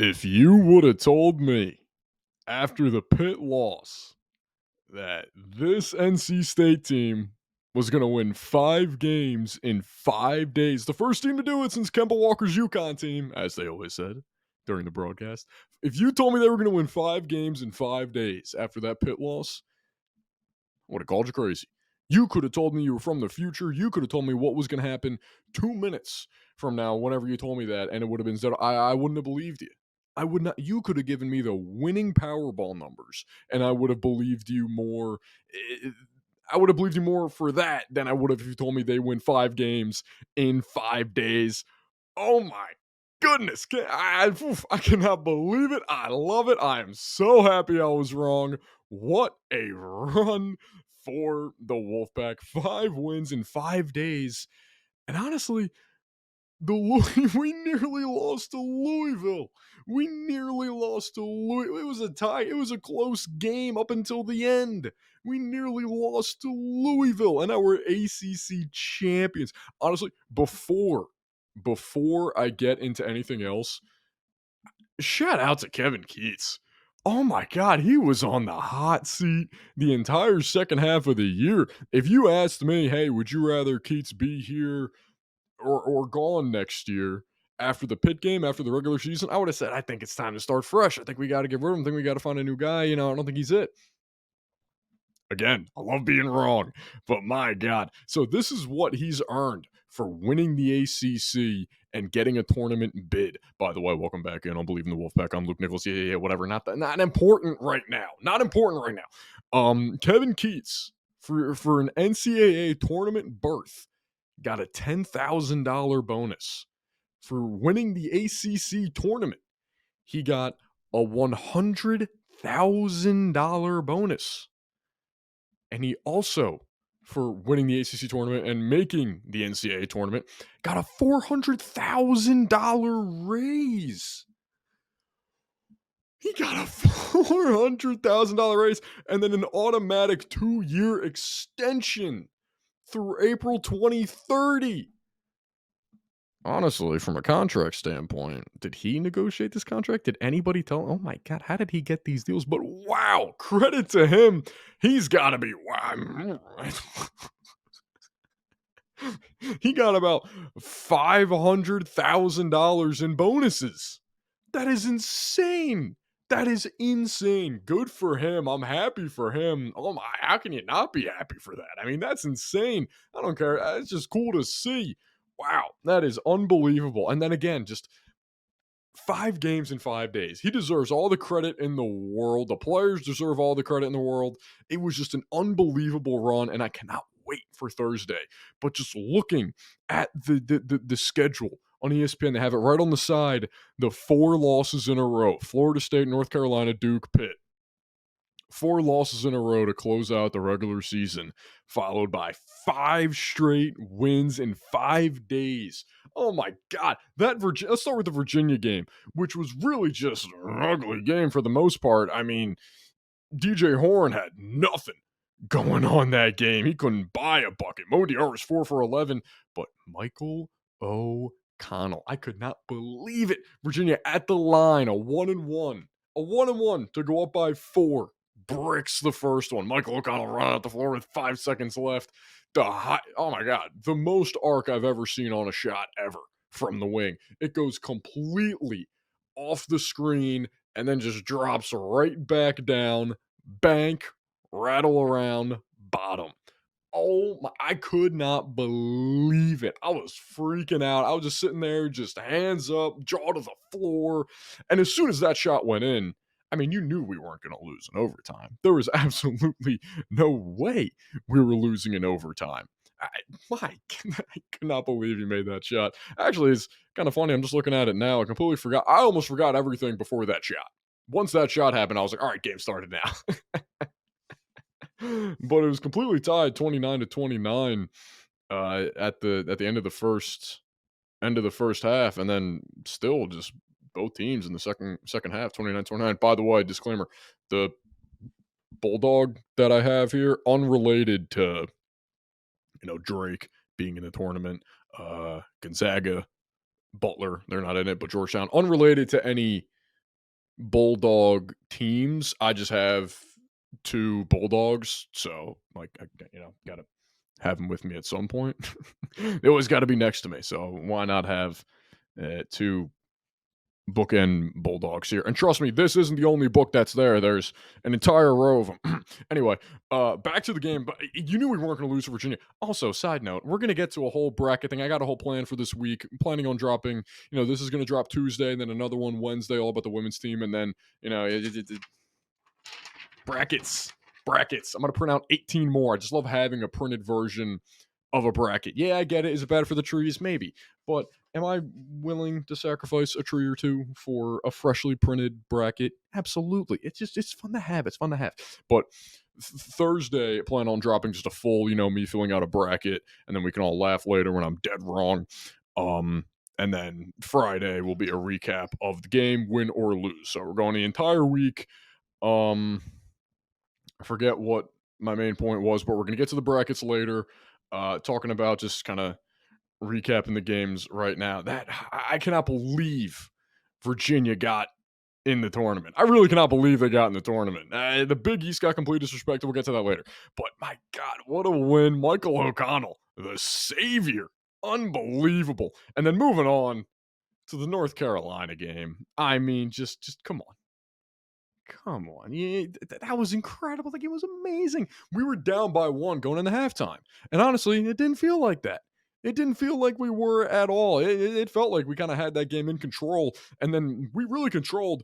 If you would have told me after the Pitt loss that this NC State team was going to win 5 games in 5 days, the first team to do it since Kemba Walker's UConn team, as they always said during the broadcast, if you told me they were going to win 5 games in 5 days after that Pitt loss, I would have called you crazy. You could have told me you were from the future. You could have told me what was going to happen 2 minutes from now, whenever you told me that, and it would have been said, I wouldn't have believed you. I would not. You could have given me the winning Powerball numbers, and I would have believed you more. I would have believed you more for that than I would have if you told me they win 5 games in 5 days. Oh my goodness. I cannot believe it. I love it. I am so happy I was wrong. What a run for the Wolfpack. 5 wins in 5 days. And honestly, we nearly lost to Louisville. We nearly lost to Louisville. It was a tie. It was a close game up until the end. We nearly lost to Louisville, and now we're ACC champions. Honestly, before I get into anything else, shout out to Kevin Keats. Oh my God, he was on the hot seat the entire second half of the year. If you asked me, hey, would you rather Keats be here or gone next year after the Pitt game, after the regular season, I would have said, I think it's time to start fresh. I think we got to get rid of him. I think we got to find a new guy. I don't think he's it. Again, I love being wrong, but my God. So this is what he's earned for winning the ACC and getting a tournament bid. By the way, welcome back in on Believe in the Wolfpack. I'm Luke Nichols. Yeah, whatever. Not important right now. Not important right now. Kevin Keats for an NCAA tournament berth got a $10,000 bonus. For winning the ACC tournament, he got a $100,000 bonus. And he also, for winning the ACC tournament and making the NCAA tournament, got a $400,000 raise. He got a $400,000 raise and then an automatic 2-year extension through April 2030. Honestly, from a contract standpoint, did he negotiate this contract? Did anybody tell him? Oh my God, how did he get these deals? But wow, credit to him. He's got to be. Wow. He got about $500,000 in bonuses. That is insane. That is insane. Good for him. I'm happy for him. Oh my, how can you not be happy for that? I mean, that's insane. I don't care. It's just cool to see. Wow, that is unbelievable. And then again, just 5 games in 5 days. He deserves all the credit in the world. The players deserve all the credit in the world. It was just an unbelievable run, and I cannot wait for Thursday. But just looking at the schedule on ESPN, they have it right on the side. The 4 losses in a row: Florida State, North Carolina, Duke, Pitt. 4 losses in a row to close out the regular season, followed by 5 straight wins in 5 days. Oh my God. Let's start with the Virginia game, which was really just an ugly game for the most part. I mean, DJ Horn had nothing going on that game. He couldn't buy a bucket. Mo Diarra was 4 for 11, but Michael O'Connell, I could not believe it. Virginia at the line, a 1-1. A 1-1 to go up by 4. Bricks the first one. Michael O'Connell running out the floor with 5 seconds left. Oh my God, the most arc I've ever seen on a shot ever from the wing. It goes completely off the screen and then just drops right back down. Bank, rattle around, bottom. Oh my, I could not believe it. I was freaking out. I was just sitting there, just hands up, jaw to the floor. And as soon as that shot went in, I mean, you knew we weren't going to lose in overtime. There was absolutely no way we were losing in overtime. I could not believe he made that shot. Actually, it's kind of funny. I'm just looking at it now. I completely forgot. I almost forgot everything before that shot. Once that shot happened, I was like, all right, game started now. But it was completely tied 29-29 at the end of the first half, and then still just both teams in the second half 29-29. By the way, disclaimer, the Bulldog that I have here, unrelated to Drake being in the tournament, Gonzaga, Butler, they're not in it, but Georgetown, unrelated to any Bulldog teams. I just have 2 Bulldogs, so, like, I gotta have them with me at some point. They always gotta be next to me, so why not have, 2 bookend Bulldogs here? And trust me, this isn't the only book that's there. There's an entire row of them. Anyway, back to the game, but you knew we weren't gonna lose to Virginia. Also, side note, we're gonna get to a whole bracket thing. I got a whole plan for this week. I'm planning on dropping, this is gonna drop Tuesday, and then another one Wednesday, all about the women's team, and then, brackets. Brackets. I'm going to print out 18 more. I just love having a printed version of a bracket. Yeah, I get it. Is it bad for the trees? Maybe. But am I willing to sacrifice a tree or two for a freshly printed bracket? Absolutely. It's fun to have. It's fun to have. But Thursday, I plan on dropping just a full, me filling out a bracket, and then we can all laugh later when I'm dead wrong. And then Friday will be a recap of the game, win or lose. So we're going the entire week. I forget what my main point was, but we're going to get to the brackets later. Talking about just kind of recapping the games right now. That I cannot believe Virginia got in the tournament. I really cannot believe they got in the tournament. The Big East got complete disrespect. We'll get to that later. But my God, what a win. Michael O'Connell, the savior. Unbelievable. And then moving on to the North Carolina game. I mean, just come on. Come on. Yeah, that was incredible. The game was amazing. We were down by 1 going into halftime. And honestly, it didn't feel like that. It didn't feel like we were at all. It felt like we kind of had that game in control. And then we really controlled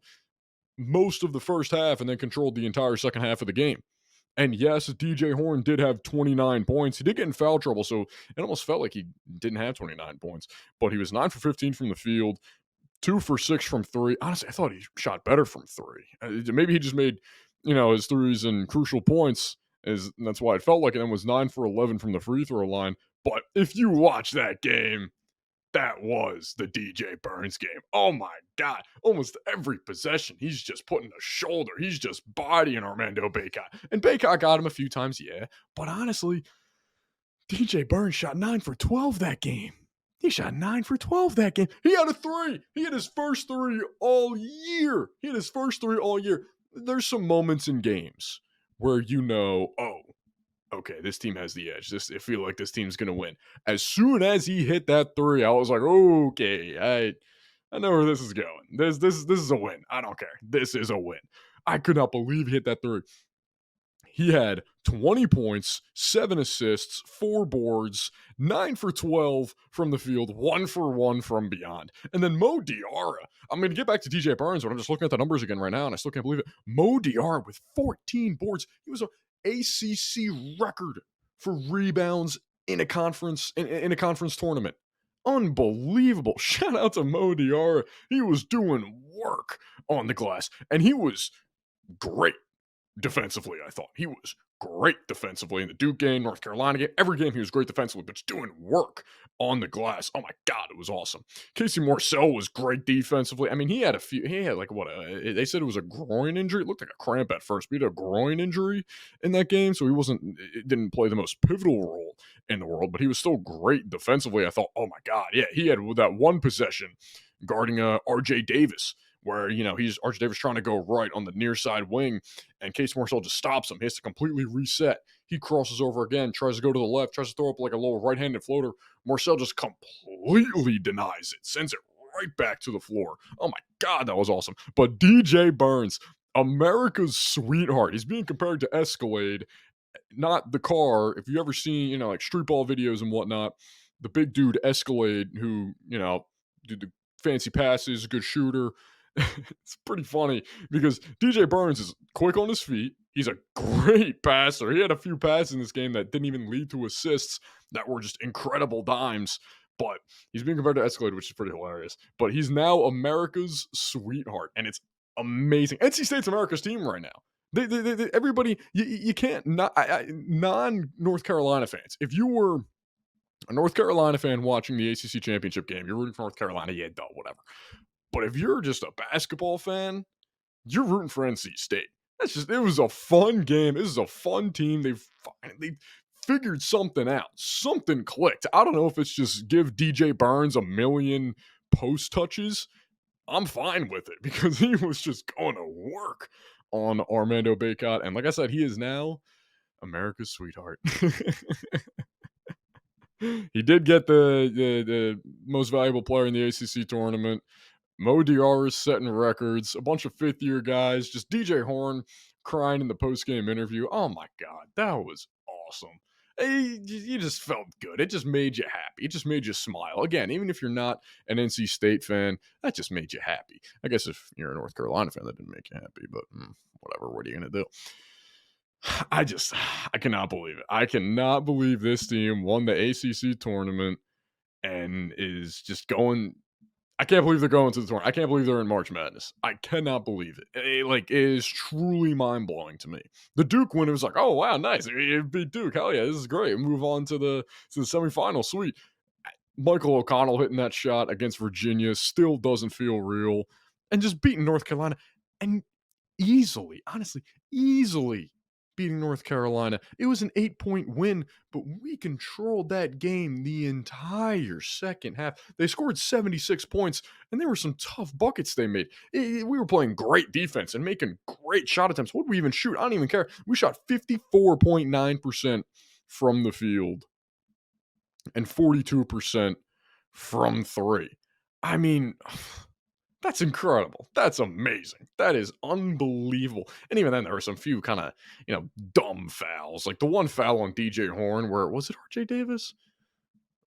most of the first half and then controlled the entire second half of the game. And yes, DJ Horn did have 29 points. He did get in foul trouble, so it almost felt like he didn't have 29 points. But he was 9 for 15 from the field, 2 for 6 from 3. Honestly, I thought he shot better from 3. Maybe he just made, his threes and crucial points. That's why it felt like it. And was 9 for 11 from the free throw line. But if you watch that game, that was the DJ Burns game. Oh my God. Almost every possession, he's just putting a shoulder. He's just bodying Armando Bacot. And Bacot got him a few times, yeah. But honestly, DJ Burns shot 9 for 12 that game. He shot 9 for 12 that game. He had a 3. He had his first 3 all year. There's some moments in games where oh, okay, this team has the edge. I feel like this team's going to win. As soon as he hit that 3, I was like, okay, I know where this is going. This is a win. I don't care. This is a win. I could not believe he hit that 3. He had 20 points, 7 assists, 4 boards, 9 for 12 from the field, 1 for 1 from beyond. And then Mo Diarra, I'm going to get back to DJ Burns, but I'm just looking at the numbers again right now, and I still can't believe it. Mo Diarra with 14 boards. He was an ACC record for rebounds in a conference tournament. Unbelievable. Shout out to Mo Diarra. He was doing work on the glass, and he was great defensively. I thought he was great defensively in the Duke game, North Carolina game. Every game he was great defensively, but just doing work on the glass. Oh my God, it was awesome. Casey Morcell was great defensively. I mean, he had they said it was a groin injury. It looked like a cramp at first, but he had a groin injury in that game, so it didn't play the most pivotal role in the world, but he was still great defensively. I thought, oh my God, yeah, he had that one possession guarding RJ Davis, where, he's RJ Davis trying to go right on the near side wing, and Case Morcell just stops him. He has to completely reset. He crosses over again, tries to go to the left, tries to throw up like a little right-handed floater. Morcell just completely denies it, sends it right back to the floor. Oh my God, that was awesome. But DJ Burns, America's sweetheart. He's being compared to Escalade, not the car. If you ever seen, like street ball videos and whatnot, the big dude Escalade who, did the fancy passes, good shooter. It's pretty funny because DJ Burns is quick on his feet. He's a great passer. He had a few passes in this game that didn't even lead to assists that were just incredible dimes. But he's being compared to Escalade, which is pretty hilarious. But he's now America's sweetheart, and it's amazing. NC State's America's team right now. Everybody, you can't non-North Carolina fans. If you were a North Carolina fan watching the ACC championship game, you're rooting for North Carolina, yeah, duh, whatever. But if you're just a basketball fan, you're rooting for NC State. It was a fun game. This is a fun team. They figured something out. Something clicked. I don't know if it's just give DJ Burns a million post touches I'm fine with it because he was just going to work on Armando Bacot. And like I said, he is now America's sweetheart. He did get the most valuable player in the ACC tournament. Mo Diarra is setting records. A bunch of fifth-year guys. Just DJ Horn crying in the post-game interview. Oh my God, that was awesome. You just felt good. It just made you happy. It just made you smile. Again, even if you're not an NC State fan, that just made you happy. I guess if you're a North Carolina fan, that didn't make you happy, but whatever. What are you going to do? I cannot believe it. I cannot believe this team won the ACC tournament and is just going. I can't believe they're going to the tournament. I can't believe they're in March Madness. I cannot believe it. It is truly mind blowing to me. The Duke win, it was like, oh wow, nice. It beat Duke. Hell yeah, this is great. Move on to the semifinal. Sweet. Michael O'Connell hitting that shot against Virginia still doesn't feel real, and just beating North Carolina and easily, honestly, easily beating North Carolina. It was an 8-point win, but we controlled that game the entire second half. They scored 76 points, and there were some tough buckets they made. We were playing great defense and making great shot attempts. What did we even shoot? I don't even care. We shot 54.9% from the field and 42% from three. I mean, that's incredible. That's amazing. That is unbelievable. And even then, there were some few kind of, dumb fouls. Like the one foul on DJ Horn where, was it RJ Davis?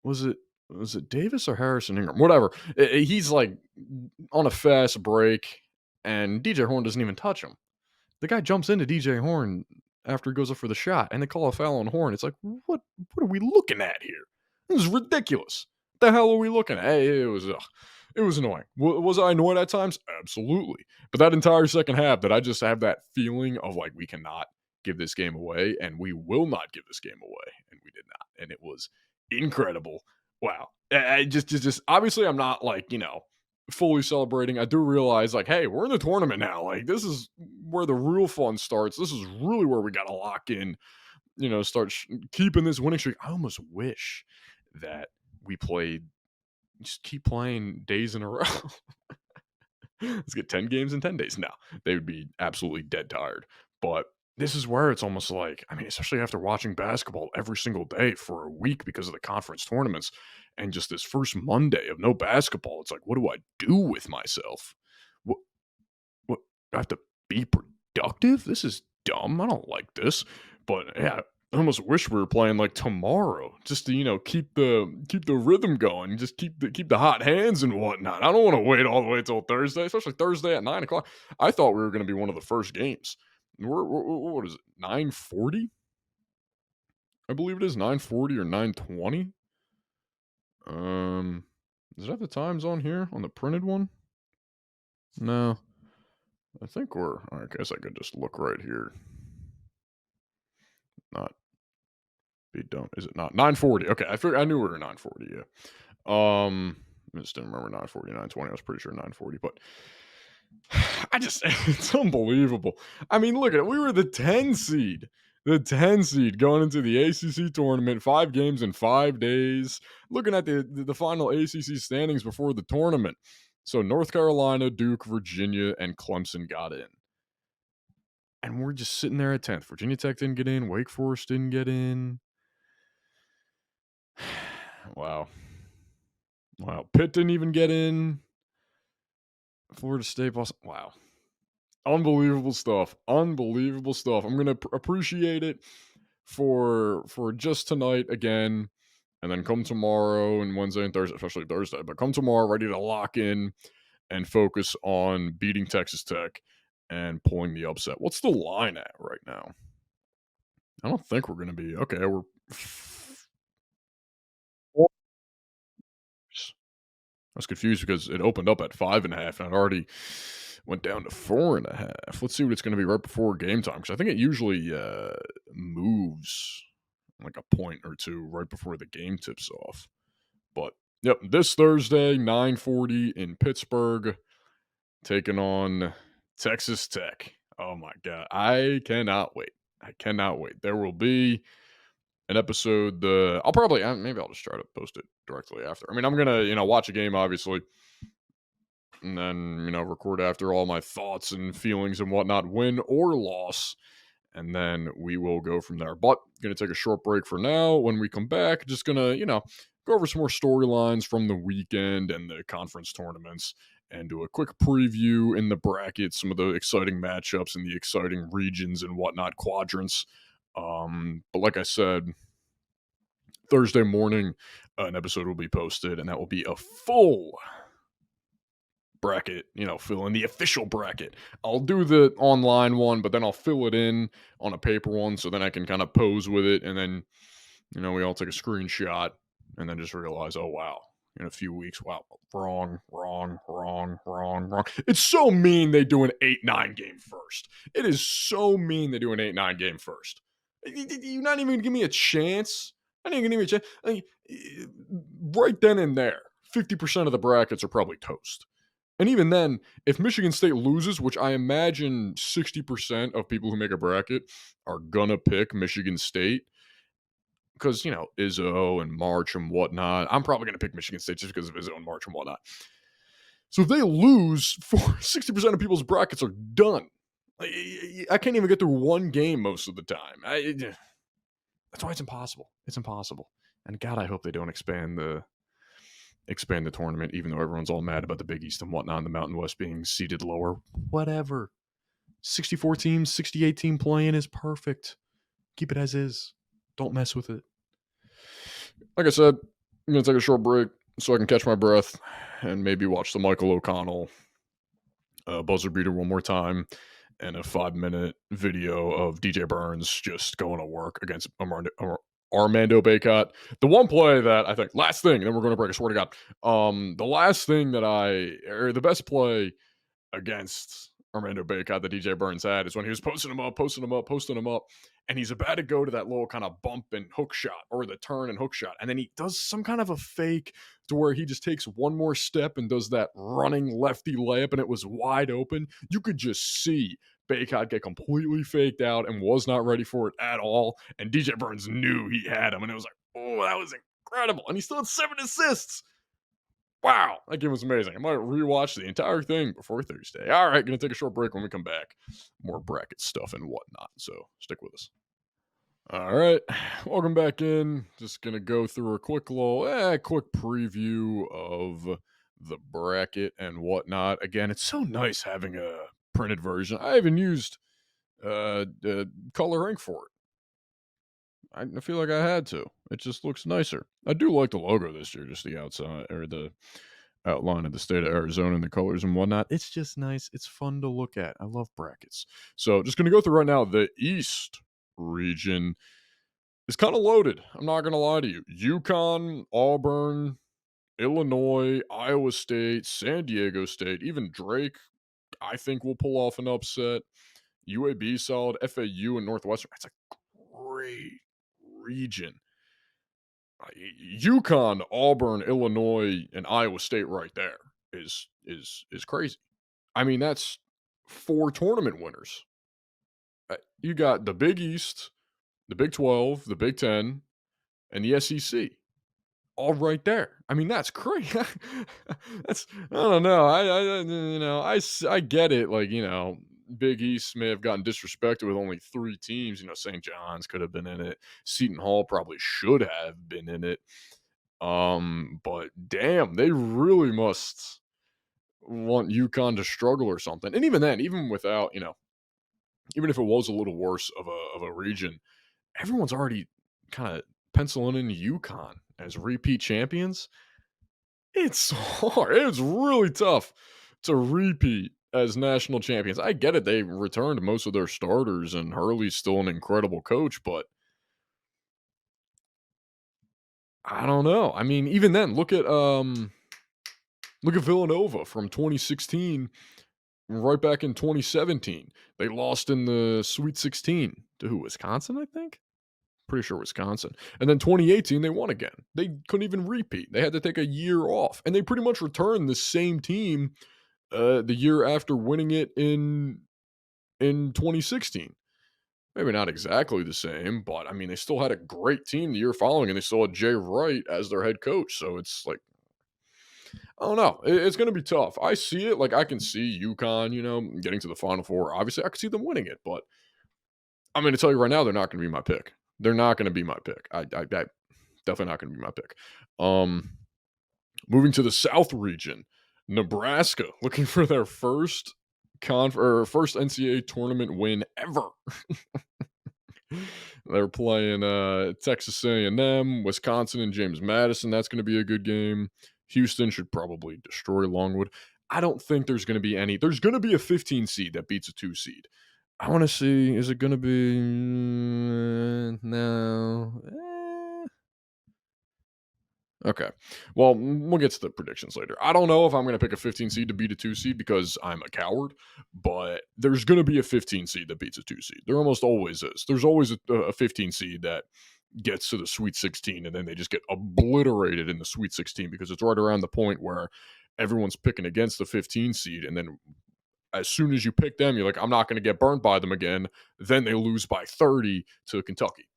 Was it Davis or Harrison Ingram? Whatever. He's like on a fast break and DJ Horn doesn't even touch him. The guy jumps into DJ Horn after he goes up for the shot and they call a foul on Horn. It's like, what are we looking at here? This is ridiculous. What the hell are we looking at? Hey, it was annoying. Was I annoyed at times? Absolutely. But that entire second half, that I just have that feeling of like, we cannot give this game away, and we will not give this game away, and we did not, and it was incredible. Wow. Just obviously, I'm not like fully celebrating. I do realize like, hey, we're in the tournament now. Like this is where the real fun starts. This is really where we got to lock in. Start keeping this winning streak. I almost wish that we played. Just keep playing days in a row. Let's get 10 games in 10 days. No, they would be absolutely dead tired. But this is where it's almost like, I mean, especially after watching basketball every single day for a week because of the conference tournaments and just this first Monday of no basketball, it's like, what do I do with myself? What I have to be productive? This is dumb. I don't like this. But yeah, I almost wish we were playing like tomorrow, just to keep the rhythm going, just keep the hot hands and whatnot. I don't want to wait all the way till Thursday, especially Thursday at 9 o'clock. I thought we were going to be one of the first games. What is it? 9:40? I believe it is 9:40 or 9:20. Does it have the times on here on the printed one? No, I think I guess I could just look right here. Not be done. Is it not 9:40? Okay, I knew we were 9:40. Yeah. I just didn't remember 9:40, 9:20. I was pretty sure 9:40, but it's unbelievable. I mean, look at it. We were the 10 seed. The 10 seed going into the ACC tournament, 5 games in 5 days. Looking at the final ACC standings before the tournament. So North Carolina, Duke, Virginia, and Clemson got in. And we're just sitting there at 10th. Virginia Tech didn't get in. Wake Forest didn't get in. Wow. Pitt didn't even get in. Florida State, Boston. Wow. Unbelievable stuff. Unbelievable stuff. I'm going to appreciate it for just tonight again. And then come tomorrow and Wednesday and Thursday, especially Thursday. But come tomorrow ready to lock in and focus on beating Texas Tech and pulling the upset. What's the line at right now? I don't think we're going to be. Okay, we're... I was confused because it opened up at 5.5 and it already went down to 4.5. Let's see what it's going to be right before game time, because I think it usually moves like a point or two right before the game tips off. But yep, this Thursday, 9:40 in Pittsburgh, taking on Texas Tech. Oh my God, I cannot wait. There will be an episode. I'll maybe I'll just try to post it directly after. I mean, I'm gonna watch a game obviously and then, record after all my thoughts and feelings and whatnot, win or loss. And then we will go from there. But going to take a short break for now. When we come back, just going to, go over some more storylines from the weekend and the conference tournaments and do a quick preview in the brackets, some of the exciting matchups and the exciting regions and whatnot, quadrants. But like I said, Thursday morning, an episode will be posted, and that will be a full bracket, fill in the official bracket. I'll do the online one, but then I'll fill it in on a paper one so then I can kind of pose with it. And then, we all take a screenshot and then just realize, oh, wow, in a few weeks, wow, wrong. It's so mean they do an 8-9 game first. It is so mean they do an 8-9 game first. You're not even going to give me a chance. I didn't even give me a chance. Right then and there, 50% of the brackets are probably toast. And even then, if Michigan State loses, which I imagine 60% of people who make a bracket are going to pick Michigan State, because, Izzo and March and whatnot, I'm probably going to pick Michigan State just because of Izzo and March and whatnot. So if they lose, 60% of people's brackets are done. I can't even get through one game most of the time. That's why it's impossible. It's impossible. And God, I hope they don't expand the tournament, even though everyone's all mad about the Big East and whatnot, and the Mountain West being seated lower. Whatever. 64 teams, 68 team playing is perfect. Keep it as is. Don't mess with it. Like I said, I'm going to take a short break so I can catch my breath and maybe watch the Michael O'Connell buzzer beater one more time and a 5-minute video of DJ Burns just going to work against Armando Bacot. The one play that I think, last thing, and then we're going to break, I swear to God. The last thing the best play against Armando Bacot that DJ Burns had is when he was posting him up, and he's about to go to that little kind of bump and hook shot, or the turn and hook shot, and then he does some kind of a fake to where he just takes one more step and does that running lefty layup, and it was wide open. You could just see Bacot get completely faked out and was not ready for it at all, and DJ Burns knew he had him, and it was like, oh, that was incredible, and he still had 7 assists. Wow, that game was amazing. I might rewatch the entire thing before Thursday. All right, going to take a short break. When we come back, more bracket stuff and whatnot, so stick with us. All right, welcome back in. Just going to go through a quick preview of the bracket and whatnot. Again, it's so nice having a printed version. I haven't used color ink for it. I feel like I had to. It just looks nicer. I do like the logo this year, just the outside or the outline of the state of Arizona and the colors and whatnot. It's just nice. It's fun to look at. I love brackets. So just going to go through right now. The East region is kind of loaded. I'm not going to lie to you. UConn, Auburn, Illinois, Iowa State, San Diego State, even Drake, I think will pull off an upset. UAB solid, FAU and Northwestern. That's a great region. UConn, Auburn, Illinois, and Iowa State right there is crazy. I mean, that's 4 tournament winners. You got the Big East, the Big 12, the Big 10, and the SEC all right there. I mean, that's crazy. I don't know. I get it. Like, Big East may have gotten disrespected with only 3 teams. St. John's could have been in it. Seton Hall probably should have been in it. But damn, they really must want UConn to struggle or something. And even then, even without, even if it was a little worse of a region, everyone's already kind of penciling in UConn as repeat champions. It's hard. It's really tough to repeat as national champions. I get it. They returned most of their starters, and Hurley's still an incredible coach, but I don't know. I mean, even then, look at Villanova from 2016, right back in 2017. They lost in the Sweet 16 to who? Wisconsin, I think. Pretty sure Wisconsin. And then 2018, they won again. They couldn't even repeat. They had to take a year off, and they pretty much returned the same team the year after winning it in 2016. Maybe not exactly the same, but I mean, they still had a great team the year following, and they still had Jay Wright as their head coach. So it's like, I don't know. It's going to be tough. I see it. Like, I can see UConn, getting to the Final Four. Obviously, I could see them winning it, but I'm going to tell you right now, they're not going to be my pick. They're not going to be my pick. I definitely not going to be my pick. Um, Moving to the South region, Nebraska looking for their first NCAA tournament win ever. They're playing Texas A&M, Wisconsin, and James Madison. That's going to be a good game. Houston should probably destroy Longwood. I don't think there's going to be any. There's going to be a 15 seed that beats a 2 seed. I want to see. Is it going to be? No. Okay. Well, we'll get to the predictions later. I don't know if I'm going to pick a 15 seed to beat a 2 seed because I'm a coward, but there's going to be a 15 seed that beats a 2 seed. There almost always is. There's always a 15 seed that gets to the Sweet 16 and then they just get obliterated in the Sweet 16 because it's right around the point where everyone's picking against the 15 seed. And then as soon as you pick them, you're like, I'm not going to get burned by them again. Then they lose by 30 to Kentucky.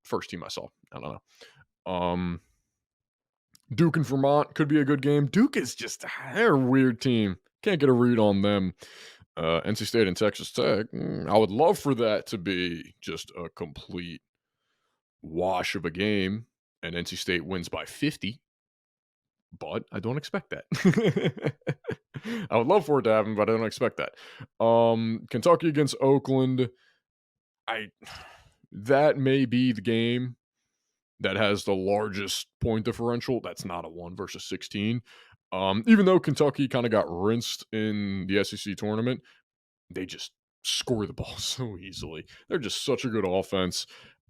First team I saw. I don't know. Duke and Vermont could be a good game. Duke is they're a weird team. Can't get a read on them. NC State and Texas Tech. I would love for that to be just a complete wash of a game and NC State wins by 50, but I don't expect that. I would love for it to happen, but I don't expect that. Kentucky against Oakland. That may be the game that has the largest point differential. That's not a 1 versus 16. Even though Kentucky kind of got rinsed in the SEC tournament, they just score the ball so easily. They're just such a good offense.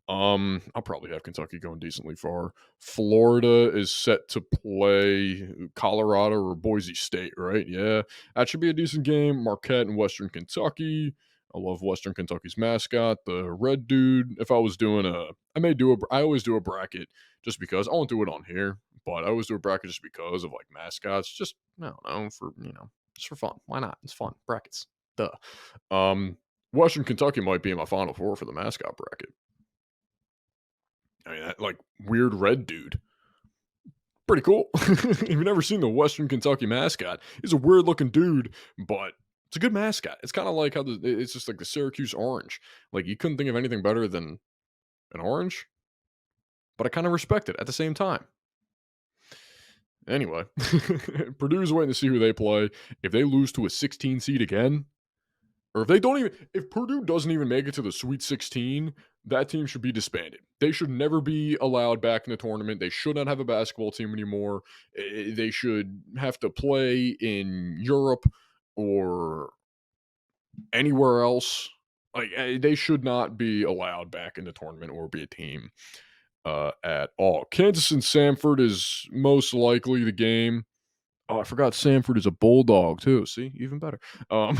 I'll probably have Kentucky going decently far. Florida is set to play Colorado or Boise State, right? Yeah, that should be a decent game. Marquette and Western Kentucky. I love Western Kentucky's mascot, the red dude. If I was doing I always do a bracket just because I won't do it on here, but I always do a bracket just because of like mascots. Just I don't know just for fun. Why not? It's fun brackets. Duh. Western Kentucky might be in my Final Four for the mascot bracket. I mean, that, like, weird red dude. Pretty cool. If you've never seen the Western Kentucky mascot, he's a weird looking dude, but it's a good mascot. It's kind of like how it's just like the Syracuse orange. Like, you couldn't think of anything better than an orange, but I kind of respect it at the same time. Anyway, Purdue's waiting to see who they play. If they lose to a 16 seed again, or if Purdue doesn't even make it to the Sweet 16, that team should be disbanded. They should never be allowed back in the tournament. They should not have a basketball team anymore. They should have to play in Europe or anywhere else. Like, they should not be allowed back in the tournament or be a team at all. Kansas and Samford is most likely the game. Oh, I forgot Samford is a Bulldog too. See, even better. Um,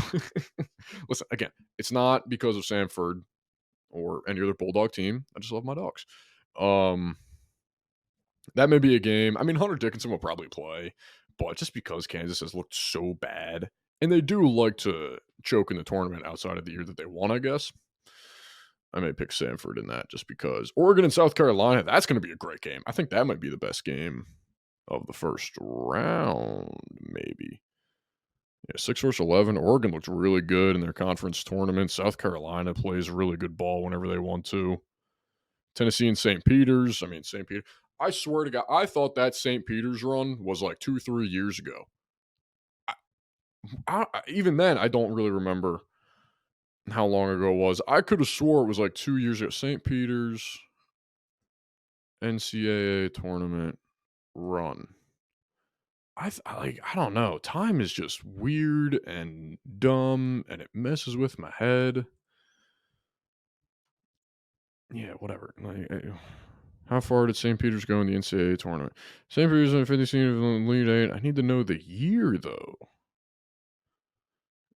Listen, again, it's not because of Samford or any other Bulldog team. I just love my dogs. Um, that may be a game. I mean, Hunter Dickinson will probably play, but just because Kansas has looked so bad, and they do like to choke in the tournament outside of the year that they won, I guess. I may pick Samford in that just because. Oregon and South Carolina, that's going to be a great game. I think that might be the best game of the first round, maybe. Yeah, 6 versus 11. Oregon looks really good in their conference tournament. South Carolina plays really good ball whenever they want to. Tennessee and St. Peter's. I mean, St. Peter. I swear to God, I thought that St. Peter's run was like 2, 3 years ago. Even then, I don't really remember how long ago it was. I could have swore it was like 2 years ago. St. Peter's NCAA tournament run. I don't know. Time is just weird and dumb, and it messes with my head. Yeah, whatever. How far did St. Peter's go in the NCAA tournament? St. Peter's in the 50 seed of the Elite Eight. I need to know the year though,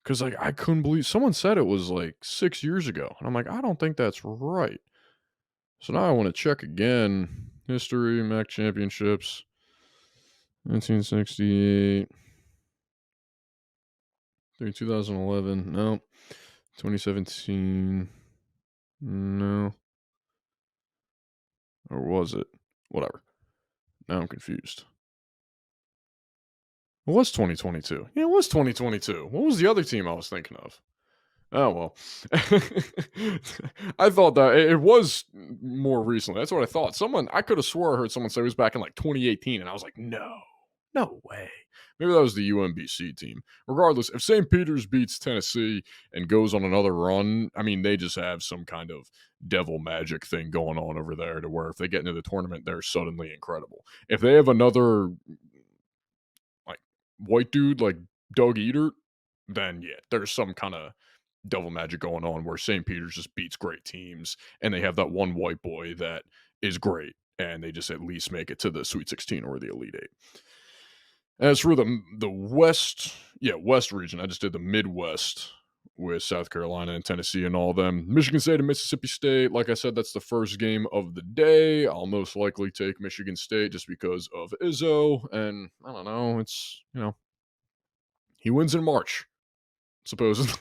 because like I couldn't believe someone said it was like 6 years ago, and I'm like, I don't think that's right. So now I want to check again. History, MAC championships, 1968. 2011. No. 2017. No. Or was it? Whatever. Now I'm confused. It was 2022. Yeah, it was 2022. What was the other team I was thinking of? Oh, well. I thought that it was more recently. That's what I thought. I could have swore I heard someone say it was back in like 2018, and I was like, no, no way. Maybe that was the UMBC team. Regardless, if St. Peter's beats Tennessee and goes on another run, I mean, they just have some kind of devil magic thing going on over there to where if they get into the tournament, they're suddenly incredible. If they have another like white dude like Doug Eater, then yeah, there's some kind of devil magic going on where St. Peter's just beats great teams and they have that one white boy that is great and they just at least make it to the Sweet 16 or the Elite 8. As for the West, yeah, West region, I just did the Midwest with South Carolina and Tennessee and all of them. Michigan State and Mississippi State, like I said, that's the first game of the day. I'll most likely take Michigan State just because of Izzo, and I don't know, he wins in March, supposedly.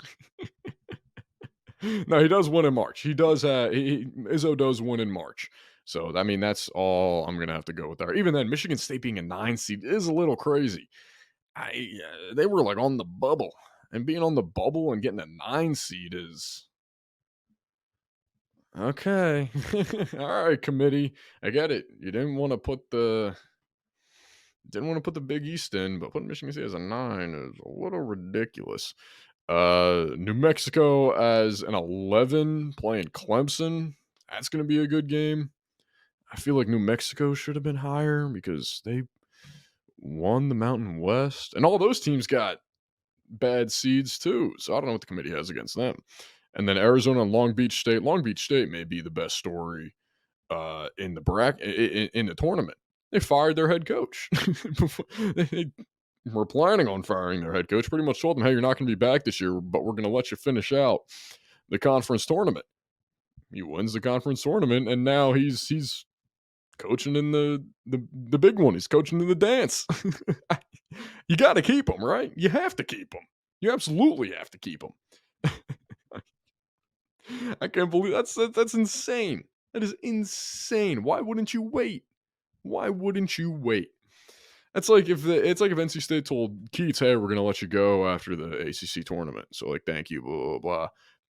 No, he does win in March. He does. Izzo does win in March. So I mean, that's all I'm gonna have to go with there. Even then, Michigan State being a 9 seed is a little crazy. They were like on the bubble, and being on the bubble and getting a 9 seed is okay. All right, committee, I get it. You didn't want to put the Big East in, but putting Michigan State as a 9 is a little ridiculous. New Mexico as an 11 playing Clemson. That's going to be a good game. I feel like New Mexico should have been higher because they won the Mountain West. And all those teams got bad seeds too. So I don't know what the committee has against them. And then Arizona and Long Beach State. Long Beach State may be the best story in the in the tournament. They fired their head coach. They were planning on firing their head coach. Pretty much told them, "Hey, you're not going to be back this year, but we're going to let you finish out the conference tournament." He wins the conference tournament, and now he's coaching in the big one. He's coaching in the dance. You got to keep him, right? You have to keep him. You absolutely have to keep him. I can't believe that's insane. That is insane. Why wouldn't you wait? Why wouldn't you wait? It's like if NC State told Keats, "Hey, we're gonna let you go after the ACC tournament." So like, thank you, blah blah blah,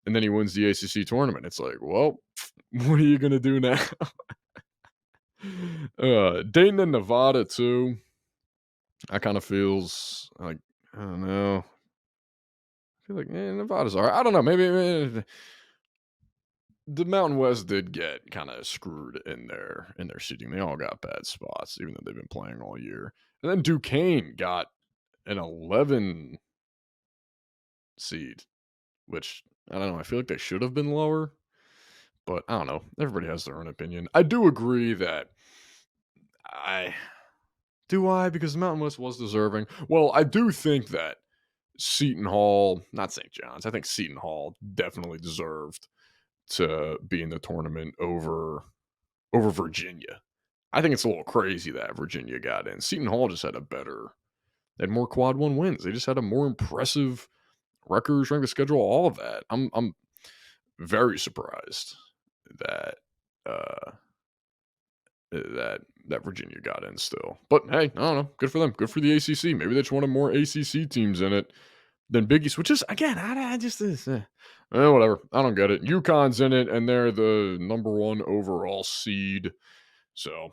and then he wins the ACC tournament. It's like, well, what are you gonna do now? Dayton and Nevada too. I kind of feels like I don't know. I feel like Nevada's all right. I don't know. Maybe the Mountain West did get kind of screwed in their seating. They all got bad spots, even though they've been playing all year. And then Duquesne got an 11 seed, which I don't know. I feel like they should have been lower, but I don't know. Everybody has their own opinion. I do agree that I because the Mountain West was deserving. Well, I do think that Seton Hall, not St. John's, I think Seton Hall definitely deserved to be in the tournament over Virginia. I think it's a little crazy that Virginia got in. Seton Hall just they had more quad one wins. They just had a more impressive record, strength of schedule, all of that. I'm very surprised that uh that Virginia got in still. But hey, I don't know. Good for them. Good for the ACC. Maybe they just wanted more ACC teams in it than Big East, which is again, I just whatever. I don't get it. UConn's in it, and they're the number 1 overall seed. So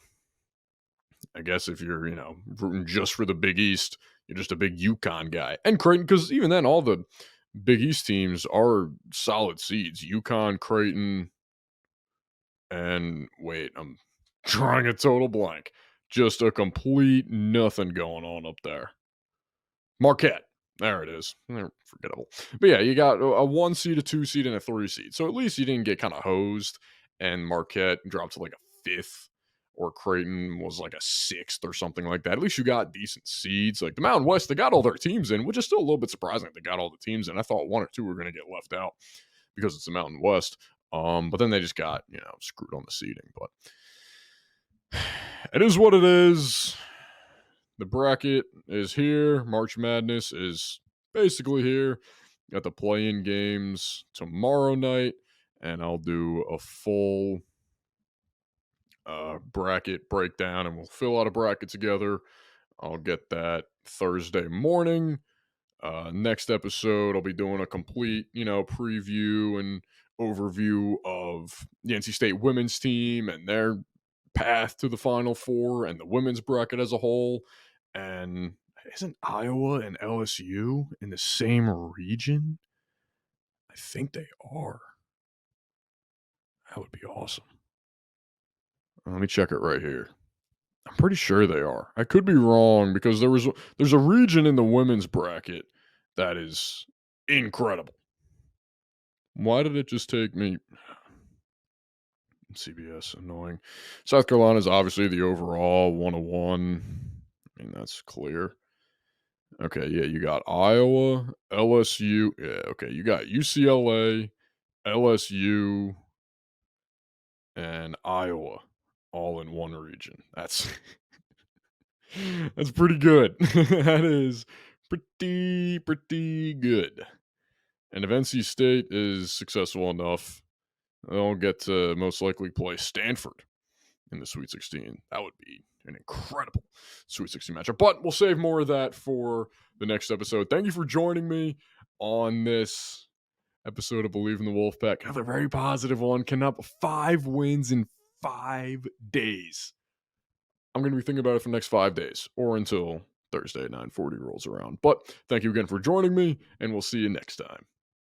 I guess if you're rooting just for the Big East, you're just a big UConn guy. And Creighton, because even then, all the Big East teams are solid seeds. UConn, Creighton, and wait, I'm drawing a total blank. Just a complete nothing going on up there. Marquette. There it is. Forgettable. But yeah, you got a 1 seed, a 2 seed, and a 3 seed. So at least you didn't get kind of hosed and Marquette dropped to like a 5th or Creighton was like a 6th or something like that. At least you got decent seeds. Like the Mountain West, they got all their teams in, which is still a little bit surprising that they got all the teams in. I thought 1 or 2 were going to get left out because it's the Mountain West. But then they just got, screwed on the seeding. But it is what it is. The bracket is here. March Madness is basically here. Got the play-in games tomorrow night, and I'll do a full bracket breakdown, and we'll fill out a bracket together I'll get that Thursday morning. Next episode, I'll be doing a complete, preview and overview of the NC State women's team and their path to the Final Four and the women's bracket as a whole. And isn't Iowa and LSU in the same region? I think they are. That would be awesome. Let me check it right here. I'm pretty sure they are. I could be wrong because there's a region in the women's bracket that is incredible. Why did it just take me CBS annoying? South Carolina is obviously the overall 101. I mean, that's clear. Okay, yeah, you got Iowa, LSU. Yeah, okay, you got UCLA, LSU, and Iowa all in one region. That's that's pretty good. That is pretty good. And if NC State is successful enough, they'll get to most likely play Stanford in the Sweet 16. That would be an incredible Sweet 16 matchup. But we'll save more of that for the next episode. Thank you for joining me on this episode of Believe in the Wolfpack. Another very positive one. Cannot 5 wins in 5 days. I'm going to be thinking about it for the next 5 days or until Thursday at 9:40 rolls around. But thank you again for joining me, and we'll see you next time.